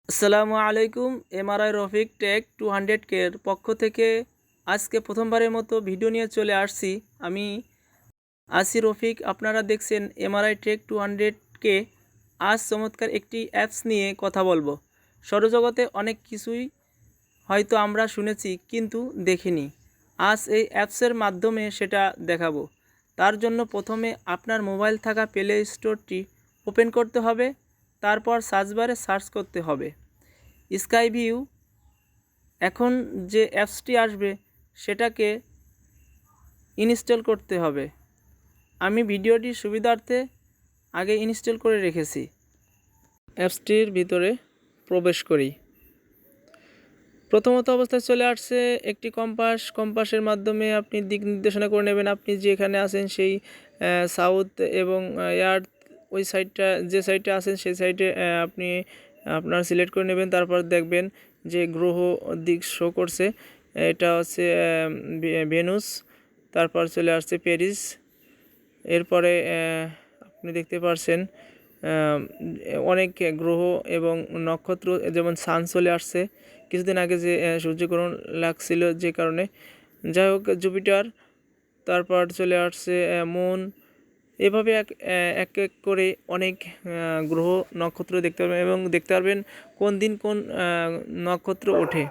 আসসালামু আলাইকুম। MRI Rafiq take 200 কের পক্ষ থেকে আজকে প্রথমবারের মতো ভিডিও নিয়ে চলে আসছি। আমি আসি রফিক। আপনারা দেখছেন এমআরআই টেক 200 কে। আজ চমৎকার একটি অ্যাপস নিয়ে কথা বলবো। সৌরজগতে অনেক কিছুই হয়তো আমরা শুনেছি কিন্তু দেখিনি। আজ এই অ্যাপসের মাধ্যমে সেটা দেখাবো। তার জন্য প্রথমে আপনার মোবাইল থাকা প্লে স্টোরটি ওপেন করতে হবে। তারপর সার্চ বারে সার্চ করতে হবে স্কাই ভিউ। এখন যে অ্যাপসটি আসবে সেটাকে ইনস্টল করতে হবে। আমি ভিডিওটির সুবিধার্থে আগে ইনস্টল করে রেখেছি। অ্যাপসটির ভিতরে প্রবেশ করি। প্রথমত অবস্থায় চলে আসছে একটি কম্পাসের মাধ্যমে আপনি দিক নির্দেশনা করে নেবেন। আপনি যেখানে আছেন সেই সাউথ এবং এয়ার্থ ওই সাইডটা, যে সাইডে আছেন সেই সাইডে আপনি আপনার সিলেক্ট করে নেবেন। তারপর দেখবেন যে গ্রহ দিক শো করছে, এটা হচ্ছে ভেনুস। তারপর চলে আসছে প্যারিস। এরপরে আপনি দেখতে পাচ্ছেন অনেক গ্রহ এবং নক্ষত্র, যেমন সান চলে আসছে কিছুদিন আগে, যে সূর্যগ্রহণ লাগছিল যে কারণে। যাই হোক, জুপিটার, তারপর চলে আসছে মুন। এভাবে এক এক করে অনেক গ্রহ নক্ষত্র দেখতে পারবেন এবং দেখতে পারবেন কোন দিন কোন নক্ষত্র ওঠে।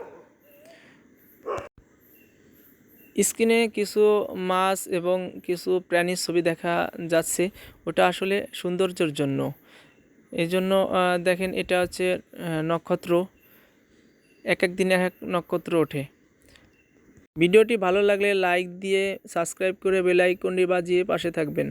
স্ক্রিনে কিছু মাছ এবং কিছু প্রাণীর ছবি দেখা যাচ্ছে, ওটা আসলে সৌন্দর্যের জন্য। এই জন্য দেখেন, এটা হচ্ছে নক্ষত্র, এক এক দিনে এক এক নক্ষত্র ওঠে। ভিডিওটি ভালো লাগলে লাইক দিয়ে সাবস্ক্রাইব করে বেল আইকনটি বাজিয়ে পাশে থাকবেন।